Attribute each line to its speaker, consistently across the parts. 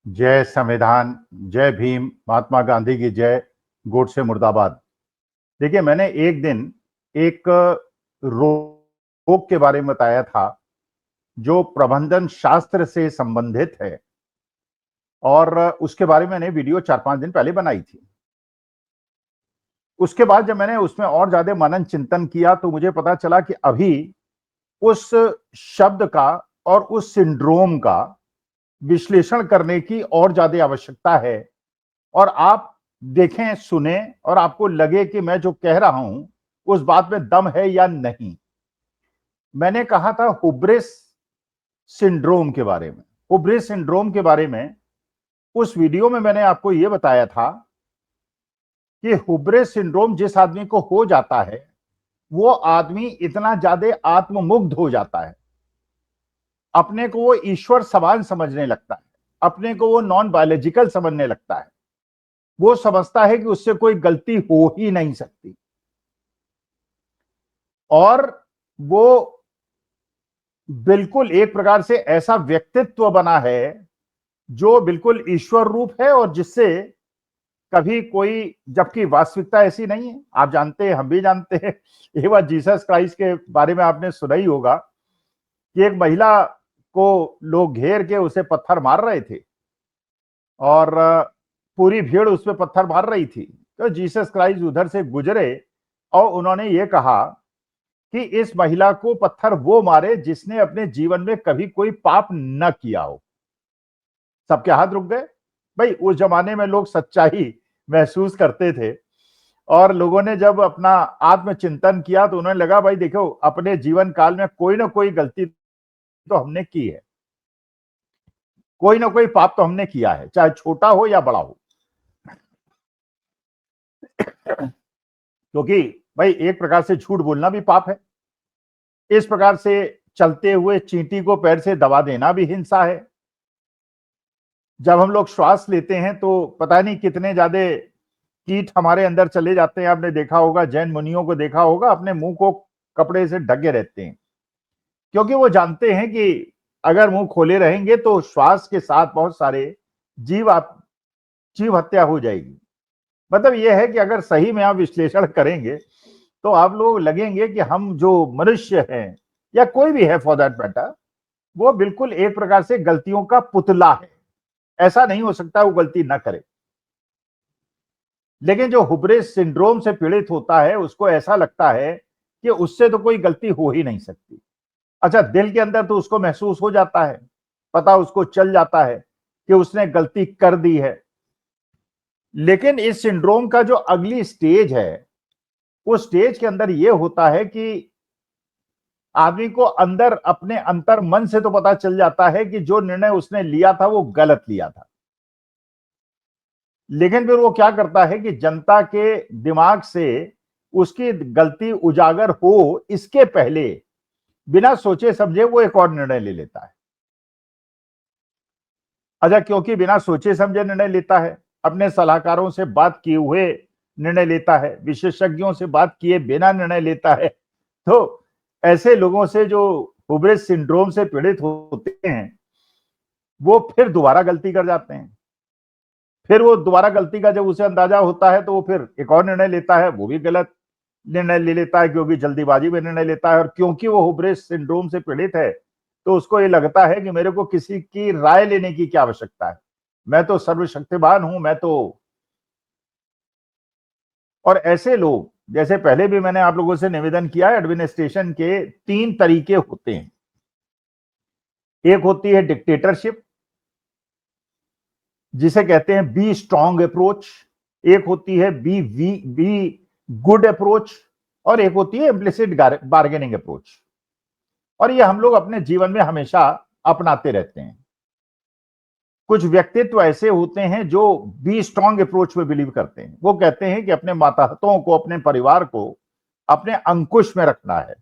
Speaker 1: जय संविधान, जय भीम, महात्मा गांधी की जय, गोडसे मुर्दाबाद। देखिए, मैंने एक दिन एक रोग के बारे में बताया था जो प्रबंधन शास्त्र से संबंधित है, और उसके बारे में मैंने वीडियो 4-5 दिन पहले बनाई थी। उसके बाद जब मैंने उसमें और ज्यादा मनन चिंतन किया तो मुझे पता चला कि अभी उस शब्द का और उस सिंड्रोम का विश्लेषण करने की और ज्यादा आवश्यकता है। और आप देखें, सुने, और आपको लगे कि मैं जो कह रहा हूं उस बात में दम है या नहीं। मैंने कहा था हुब्रिस सिंड्रोम के बारे में। हुब्रिस सिंड्रोम के बारे में उस वीडियो में मैंने आपको यह बताया था कि हुब्रिस सिंड्रोम जिस आदमी को हो जाता है वो आदमी इतना ज्यादा आत्ममुग्ध हो जाता है, अपने को वो ईश्वर समान समझने लगता है, अपने को वो नॉन बायोलॉजिकल समझने लगता है। वो समझता है कि उससे कोई गलती हो ही नहीं सकती, और वो बिल्कुल एक प्रकार से ऐसा व्यक्तित्व बना है जो बिल्कुल ईश्वर रूप है, और जिससे कभी कोई, जबकि वास्तविकता ऐसी नहीं है। आप जानते हैं, हम भी जानते हैं, एक बार जीसस क्राइस्ट के बारे में आपने सुना ही होगा कि एक महिला को लोग घेर के उसे पत्थर मार रहे थे, और पूरी भीड़ उस पर पत्थर मार रही थी। तो जीसस क्राइस्ट उधर से गुजरे और उन्होंने ये कहा कि इस महिला को पत्थर वो मारे जिसने अपने जीवन में कभी कोई पाप न किया हो। सबके हाथ रुक गए। भाई, उस जमाने में लोग सच्चाई महसूस करते थे, और लोगों ने जब अपना आत्मचिंतन किया तो उन्हें लगा, भाई देखो, अपने जीवन काल में कोई ना कोई गलती तो हमने की है, कोई ना कोई पाप तो हमने किया है, चाहे छोटा हो या बड़ा हो। क्योंकि भाई, एक प्रकार से झूठ बोलना भी पाप है, इस प्रकार से चलते हुए चींटी को पैर से दबा देना भी हिंसा है। जब हम लोग श्वास लेते हैं तो पता नहीं कितने ज्यादा कीट हमारे अंदर चले जाते हैं। आपने देखा होगा, जैन मुनियों को देखा होगा, अपने मुंह को कपड़े से ढके रहते हैं, क्योंकि वो जानते हैं कि अगर मुंह खोले रहेंगे तो श्वास के साथ बहुत सारे जीव जीव हत्या हो जाएगी। मतलब यह है कि अगर सही में आप विश्लेषण करेंगे तो आप लोग लगेंगे कि हम जो मनुष्य हैं, या कोई भी है फॉर दैट मैटर, वो बिल्कुल एक प्रकार से गलतियों का पुतला है। ऐसा नहीं हो सकता वो गलती ना करे। लेकिन जो हुब्रिस सिंड्रोम से पीड़ित होता है उसको ऐसा लगता है कि उससे तो कोई गलती हो ही नहीं सकती। अच्छा, दिल के अंदर तो उसको महसूस हो जाता है, पता उसको चल जाता है कि उसने गलती कर दी है। लेकिन इस सिंड्रोम का जो अगली स्टेज है, उस स्टेज के अंदर यह होता है कि आदमी को अंदर अपने अंतर मन से तो पता चल जाता है कि जो निर्णय उसने लिया था वो गलत लिया था। लेकिन फिर वो क्या करता है कि जनता के दिमाग से उसकी गलती उजागर हो इसके पहले बिना सोचे समझे वो एक और निर्णय ले लेता है। अच्छा, क्योंकि बिना सोचे समझे निर्णय लेता है, अपने सलाहकारों से बात किए हुए निर्णय लेता है, विशेषज्ञों से बात किए बिना निर्णय लेता है, तो ऐसे लोगों से जो हुब्रिस सिंड्रोम से पीड़ित होते हैं वो फिर दोबारा गलती कर जाते हैं। फिर वो दोबारा गलती का जब उसे अंदाजा होता है तो वो फिर एक और निर्णय लेता है, वो भी गलत निर्णय ले लेता है, क्योंकि जल्दीबाजी में निर्णय लेता है। और क्योंकि वो हुब्रिस सिंड्रोम से पीड़ित है तो उसको ये लगता है कि मेरे को किसी की राय लेने की क्या आवश्यकता है, मैं तो सर्वशक्तिमान हूं, मैं तो। और ऐसे लोग, जैसे पहले भी मैंने आप लोगों से निवेदन किया है, एडमिनिस्ट्रेशन के 3 तरीके होते हैं। एक होती है डिक्टेटरशिप, जिसे कहते हैं बी स्ट्रांग अप्रोच। एक होती है बी गुड अप्रोच, और एक होती है इम्प्लिसिट बार्गेनिंग अप्रोच। और ये हम लोग अपने जीवन में हमेशा अपनाते रहते हैं। कुछ व्यक्तित्व ऐसे होते हैं जो बी स्ट्रांग अप्रोच में बिलीव करते हैं। वो कहते हैं कि अपने माताहतों को, अपने परिवार को अपने अंकुश में रखना है।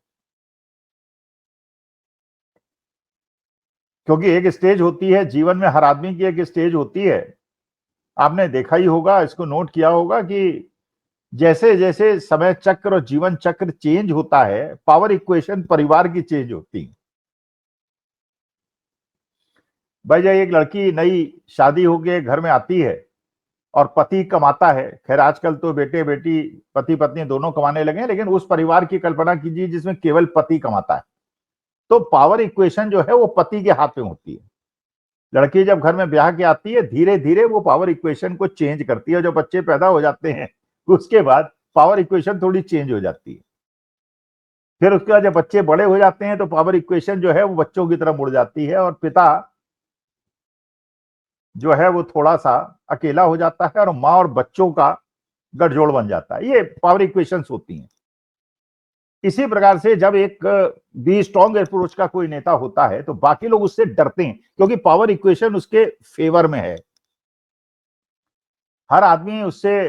Speaker 1: क्योंकि एक स्टेज होती है जीवन में, हर आदमी की एक स्टेज होती है, आपने देखा ही होगा, इसको नोट किया होगा कि जैसे जैसे समय चक्र और जीवन चक्र चेंज होता है, पावर इक्वेशन परिवार की चेंज होती है। भाई जब एक लड़की नई शादी होके घर में आती है और पति कमाता है, खैर आजकल तो बेटे बेटी पति पत्नी दोनों कमाने लगे हैं, लेकिन उस परिवार की कल्पना कीजिए जिसमें केवल पति कमाता है, तो पावर इक्वेशन जो है वो पति के हाथ में होती है। लड़की जब घर में ब्याह के आती है, धीरे धीरे वो पावर इक्वेशन को चेंज करती है। जब बच्चे पैदा हो जाते हैं उसके बाद पावर इक्वेशन थोड़ी चेंज हो जाती है। फिर उसके बाद जब बच्चे बड़े हो जाते हैं तो पावर इक्वेशन जो है वो बच्चों की तरफ मुड़ जाती है और पिता जो है वो थोड़ा सा अकेला हो जाता है और माँ और बच्चों का गठजोड़ बन जाता है। ये पावर इक्वेशंस होती हैं। इसी प्रकार से जब एक बी स्ट्रॉन्ग अप्रोच का कोई नेता होता है तो बाकी लोग उससे डरते हैं, क्योंकि पावर इक्वेशन उसके फेवर में है। हर आदमी उससे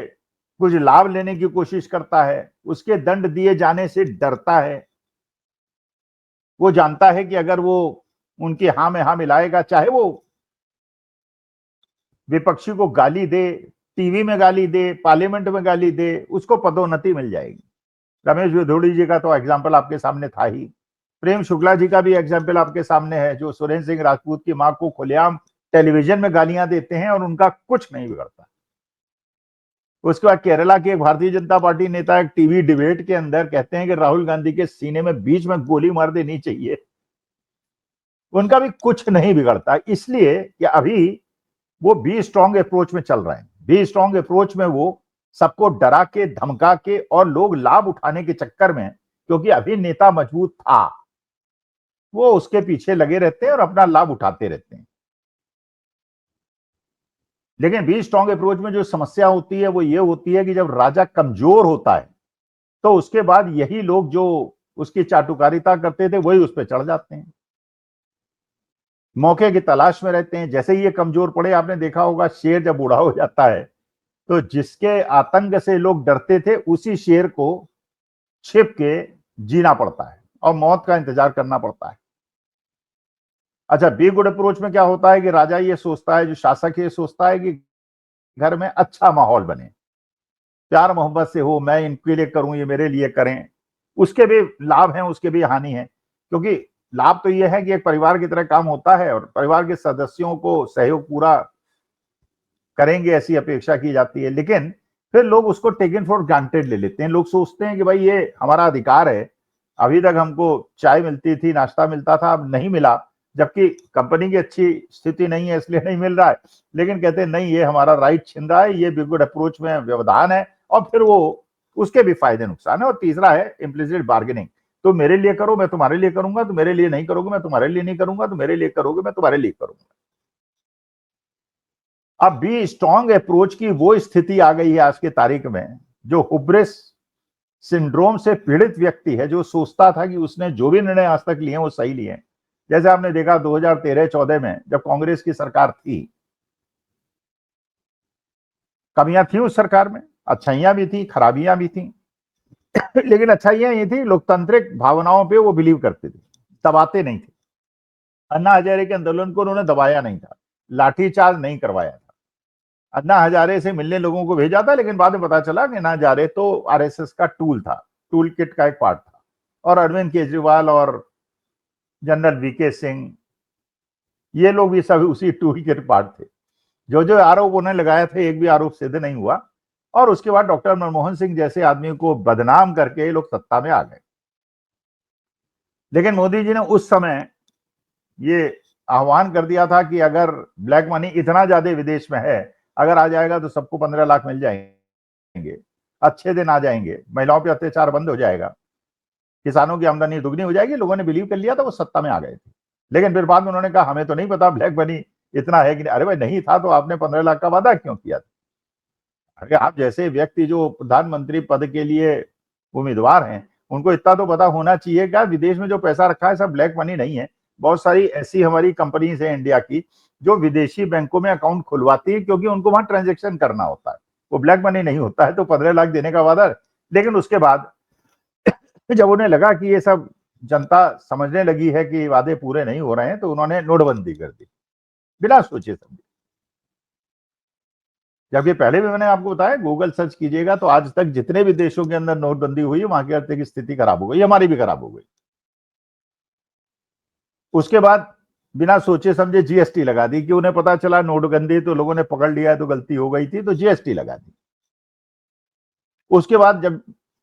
Speaker 1: कुछ लाभ लेने की कोशिश करता है, उसके दंड दिए जाने से डरता है। वो जानता है कि अगर वो उनकी हाँ में हाँ मिलाएगा, चाहे वो विपक्षी को गाली दे, टीवी में गाली दे, पार्लियामेंट में गाली दे, उसको पदोन्नति मिल जाएगी। रमेश विधोड़ी जी का तो एग्जाम्पल आपके सामने था ही। प्रेम शुक्ला जी का भी एग्जाम्पल आपके सामने है, जो सुरेंद्र सिंह राजपूत की मां को खुलेआम टेलीविजन में गालियां देते हैं और उनका कुछ नहीं बिगड़ता। उसके बाद केरला के भारतीय जनता पार्टी नेता एक टीवी डिबेट के अंदर कहते हैं कि राहुल गांधी के सीने में बीच में गोली मार देनी चाहिए। उनका भी कुछ नहीं बिगड़ता, इसलिए कि अभी वो बी स्ट्रॉन्ग अप्रोच में चल रहे हैं। बी स्ट्रॉन्ग अप्रोच में वो सबको डरा के धमका के और लोग लाभ उठाने के चक्कर में, क्योंकि अभी नेता मजबूत था, वो उसके पीछे लगे रहते हैं और अपना लाभ उठाते रहते हैं। लेकिन बी स्ट्रॉन्ग अप्रोच में जो समस्या होती है वो ये होती है कि जब राजा कमजोर होता है तो उसके बाद यही लोग जो उसकी चाटुकारिता करते थे वही उस पर चढ़ जाते हैं, मौके की तलाश में रहते हैं। जैसे ही ये कमजोर पड़े, आपने देखा होगा शेर जब बूढ़ा हो जाता है तो जिसके आतंक से लोग डरते थे उसी शेर को छिप के जीना पड़ता है और मौत का इंतजार करना पड़ता है। अच्छा, बी गुड अप्रोच में क्या होता है कि राजा ये सोचता है, जो शासक ये सोचता है कि घर में अच्छा माहौल बने, प्यार मोहब्बत से हो, मैं इनके लिए करूं, ये मेरे लिए करें। उसके भी लाभ हैं, उसके भी हानि है, क्योंकि लाभ तो यह है कि एक परिवार की तरह काम होता है और परिवार के सदस्यों को सहयोग पूरा करेंगे ऐसी अपेक्षा की जाती है। लेकिन फिर लोग उसको टेकन फॉर ग्रांटेड ले लेते हैं। लोग सोचते हैं कि भाई ये हमारा अधिकार है, अभी तक हमको चाय मिलती थी, नाश्ता मिलता था, अब नहीं मिला, जबकि कंपनी की अच्छी स्थिति नहीं है इसलिए नहीं मिल रहा है। लेकिन कहते हैं नहीं, ये हमारा राइट छिन रहा है, ये बिगुड अप्रोच में व्यवधान है, और फिर वो उसके भी फायदे नुकसान है। और तीसरा है इम्प्लिसिट बार्गेनिंग, तो मेरे लिए करो मैं तुम्हारे लिए करूंगा, तो मेरे लिए नहीं करोगे मैं तुम्हारे लिए नहीं करूंगा, तो मेरे लिए करोगे मैं तुम्हारे लिए करूंगा। अब भी स्ट्रॉन्ग अप्रोच की वो स्थिति आ गई है आज की तारीख में, जो हुब्रिस सिंड्रोम से पीड़ित व्यक्ति है, जो सोचता था कि उसने जो भी निर्णय आज तक लिए वो सही लिए। जैसे आपने देखा 2013-14 में जब कांग्रेस की सरकार थी, कमियां थी उस सरकार में, अच्छाइयां भी थी, खराबियां भी थी। लेकिन अच्छाइयां ये थी, लोकतांत्रिक भावनाओं पे वो बिलीव करते थे, दबाते नहीं थे। अन्ना हजारे के आंदोलन को उन्होंने दबाया नहीं था, लाठीचार्ज नहीं करवाया था। अन्ना हजारे से मिलने लोगों को भेजा था, लेकिन बाद में पता चला कि अन्ना हजारे तो आरएसएस का टूल था, टूल किट का एक पार्ट था। और अरविंद केजरीवाल और जनरल वीके सिंह, ये लोग भी सभी उसी टूल किट पार्ट थे। जो जो आरोप उन्होंने लगाया था, एक भी आरोप सिद्ध नहीं हुआ। और उसके बाद डॉक्टर मनमोहन सिंह जैसे आदमी को बदनाम करके ये लोग सत्ता में आ गए। लेकिन मोदी जी ने उस समय ये आह्वान कर दिया था कि अगर ब्लैक मनी इतना ज्यादा विदेश में है, अगर आ जाएगा तो सबको 15 लाख मिल जाएंगे, अच्छे दिन आ जाएंगे, महिलाओं पे अत्याचार बंद हो जाएगा, किसानों की आमदनी दुगनी हो जाएगी। लोगों ने बिलीव कर लिया था, वो सत्ता में आ गए थे। लेकिन फिर बाद में उन्होंने कहा हमें तो नहीं पता ब्लैक मनी इतना है कि नहीं। अरे भाई, नहीं था तो आपने 15 लाख का वादा क्यों किया था? अरे आप जैसे व्यक्ति जो प्रधानमंत्री पद के लिए उम्मीदवार हैं, उनको इतना तो पता होना चाहिए क्या विदेश में जो पैसा रखा है सब ब्लैक मनी नहीं है। बहुत सारी ऐसी हमारी कंपनीज है इंडिया की जो विदेशी बैंकों में अकाउंट खुलवाती है, क्योंकि उनको वहां ट्रांजेक्शन करना होता है, वो ब्लैक मनी नहीं होता है। तो 15 लाख देने का वादा। लेकिन उसके बाद जब उन्हें लगा कि ये सब जनता समझने लगी है कि वादे पूरे नहीं हो रहे हैं, तो उन्होंने नोटबंदी कर दी बिना सोचे समझे। जबकि पहले भी मैंने आपको बताया, गूगल सर्च कीजिएगा तो आज तक जितने भी देशों के अंदर नोटबंदी हुई है, वहां की आर्थिक स्थिति खराब हो गई, हमारी भी खराब हो गई। उसके बाद बिना सोचे समझे जीएसटी लगा दी कि उन्हें पता चला नोटबंदी तो लोगों ने पकड़ लिया है तो गलती हो गई थी तो जीएसटी लगा दी। उसके बाद जब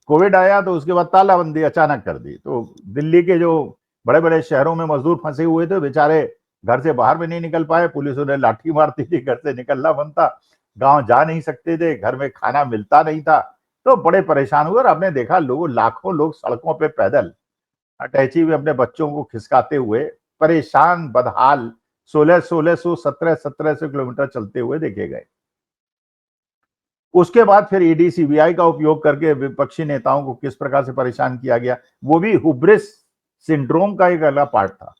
Speaker 1: कोविड आया तो उसके बाद तालाबंदी अचानक कर दी। तो दिल्ली के जो बड़े बड़े शहरों में मजदूर फंसे हुए थे बेचारे घर से बाहर भी नहीं निकल पाए, पुलिस उन्हें लाठी मारती थी, घर से निकलना बंद था, गांव जा नहीं सकते थे, घर में खाना मिलता नहीं था, तो बड़े परेशान हुए। और आपने देखा लोगों लाखों लोग सड़कों पे पैदल अटैची में अपने बच्चों को खिसकाते हुए परेशान बदहाल 1600 1700 किलोमीटर चलते हुए देखे गए। उसके बाद फिर ईडी सीबीआई का उपयोग करके विपक्षी नेताओं को किस प्रकार से परेशान किया गया, वो भी हुब्रिस सिंड्रोम का एक अलग पार्ट था।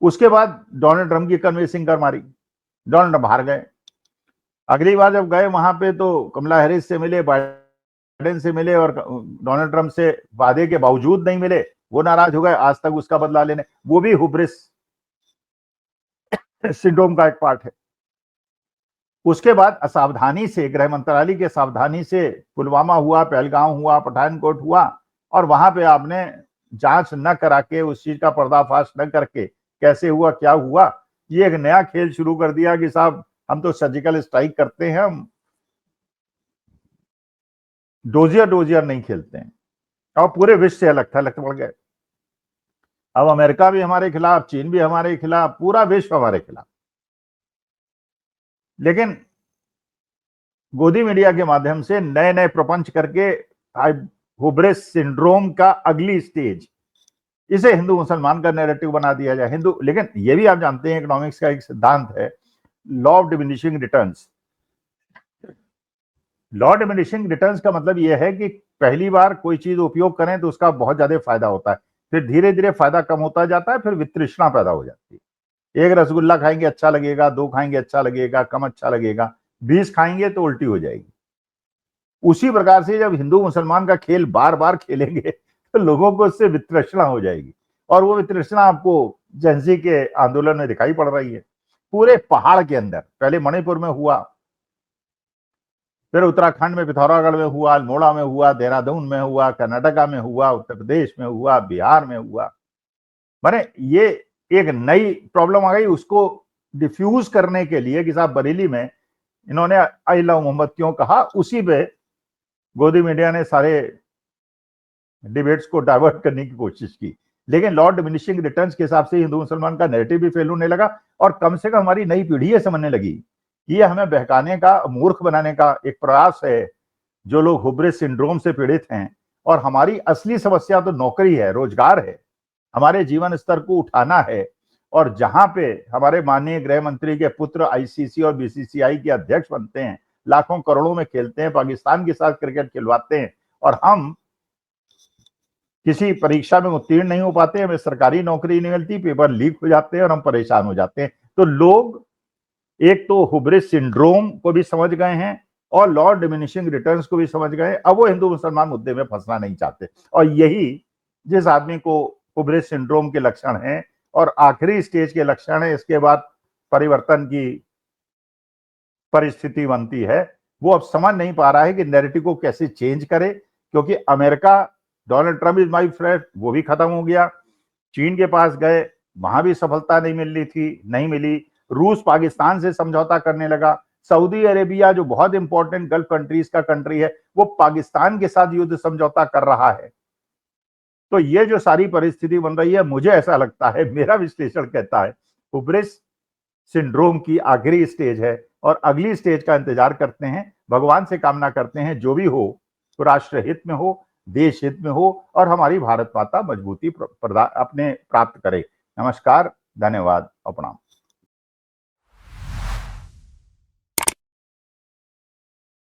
Speaker 1: उसके बाद डोनाल्ड ट्रंप की कन्विंसिंग कर मारी, डोनाल्ड ट्रंप हार गए। अगली बार जब गए वहां पे तो कमला हैरिस से मिले, बाइडेन से मिले और डोनाल्ड ट्रंप से वादे के बावजूद नहीं मिले, वो नाराज हो गए। आज तक उसका बदला लेने, वो भी हुब्रिस सिंड्रोम का एक पार्ट है। उसके बाद असावधानी से, गृह मंत्रालय के सावधानी से पुलवामा हुआ, पहलगांव हुआ, पठानकोट हुआ, और वहां पे आपने जांच न करा के, उस चीज का पर्दाफाश न करके कैसे हुआ क्या हुआ, ये एक नया खेल शुरू कर दिया कि साहब हम तो सर्जिकल स्ट्राइक करते हैं, हम डोजियर नहीं खेलते हैं। और पूरे विश्व से अलग थलग पड़ गए। अब अमेरिका भी हमारे खिलाफ, चीन भी हमारे खिलाफ, पूरा विश्व हमारे खिलाफ। लेकिन गोदी मीडिया के माध्यम से नए नए प्रपंच करके हुब्रिस सिंड्रोम का अगली स्टेज, इसे हिंदू मुसलमान का नैरेटिव बना दिया जाए। हिंदू, लेकिन ये भी आप जानते हैं इकोनॉमिक्स का एक सिद्धांत है, law of diminishing returns. Law diminishing returns का मतलब यह है कि पहली बार कोई चीज उपयोग करें तो उसका बहुत ज्यादा फायदा होता है, फिर धीरे धीरे फायदा कम होता जाता है, फिर वितृष्णा पैदा हो जाती है। एक रसगुल्ला खाएंगे अच्छा लगेगा, 2 खाएंगे अच्छा लगेगा, कम अच्छा लगेगा, 20 खाएंगे तो उल्टी हो जाएगी। उसी प्रकार से जब हिंदू मुसलमान का खेल बार बार खेलेंगे तो लोगों को उससे वितृष्णा हो जाएगी। और वो वितृष्णा आपको जेंजी के आंदोलन में दिखाई पड़ रही है। पूरे पहाड़ के अंदर, पहले मणिपुर में हुआ, फिर उत्तराखंड में पिथौरागढ़ में हुआ, अल्मोड़ा में हुआ, देहरादून में हुआ, कर्नाटका में हुआ, उत्तर प्रदेश में हुआ, बिहार में हुआ। माने ये एक नई प्रॉब्लम आ गई, उसको डिफ्यूज करने के लिए कि साहब बरेली में इन्होंने आई लव मोहम्मद क्यों कहा, उसी पे गोदी मीडिया ने सारे डिबेट्स को डाइवर्ट करने की कोशिश की। लेकिन लॉ डिमिनिशिंग रिटर्न्स के हिसाब से हिंदू मुसलमान का नैरेटिव भी फेल होने लगा, और कम से कम हमारी नई पीढ़ी ये समझने लगी कि ये हमें बहकाने का, मूर्ख बनाने का एक प्रयास है। जो लोग हुब्रिस सिंड्रोम से पीड़ित हैं, और हमारी असली समस्या तो नौकरी है, रोजगार है, हमारे जीवन स्तर को उठाना है। और जहां पे हमारे माननीय गृह मंत्री के पुत्र आईसीसी और बीसीसीआई के अध्यक्ष बनते हैं, लाखों करोड़ों में खेलते हैं, पाकिस्तान के साथ क्रिकेट खिलवाते हैं, और हम किसी परीक्षा में उत्तीर्ण नहीं हो पाते, हमें सरकारी नौकरी नहीं मिलती, पेपर लीक हो जाते हैं और हम परेशान हो जाते हैं। तो लोग एक तो हुब्रिस सिंड्रोम को भी समझ गए हैं और लॉ डिमिनिशिंग रिटर्न्स को भी समझ गए। अब वो हिंदू मुसलमान मुद्दे में फंसना नहीं चाहते, और यही जिस आदमी को हुब्रिस सिंड्रोम के लक्षण हैं और आखिरी स्टेज के लक्षण है, इसके बाद परिवर्तन की परिस्थिति बनती है, वो अब समझ नहीं पा रहा है कि नैरेटिव को कैसे चेंज करे। क्योंकि America, Donald Trump is my friend, वो भी खत्म हो गया। चीन के पास गए, वहां भी सफलता नहीं मिल रही थी, नहीं मिली। रूस पाकिस्तान से समझौता करने लगा। सऊदी अरेबिया जो बहुत इंपॉर्टेंट गल्फ कंट्रीज का कंट्री है, वो पाकिस्तान के साथ युद्ध समझौता कर रहा है। तो ये जो सारी परिस्थिति बन रही है, मुझे ऐसा लगता है, मेरा विश्लेषण कहता है, हुब्रिस सिंड्रोम की आखिरी स्टेज है, और अगली स्टेज का इंतजार करते हैं। भगवान से कामना करते हैं जो भी हो तो राष्ट्र हित में हो, देश हित में हो, और हमारी भारत माता मजबूती अपने प्राप्त करे। नमस्कार, धन्यवाद और प्रणाम।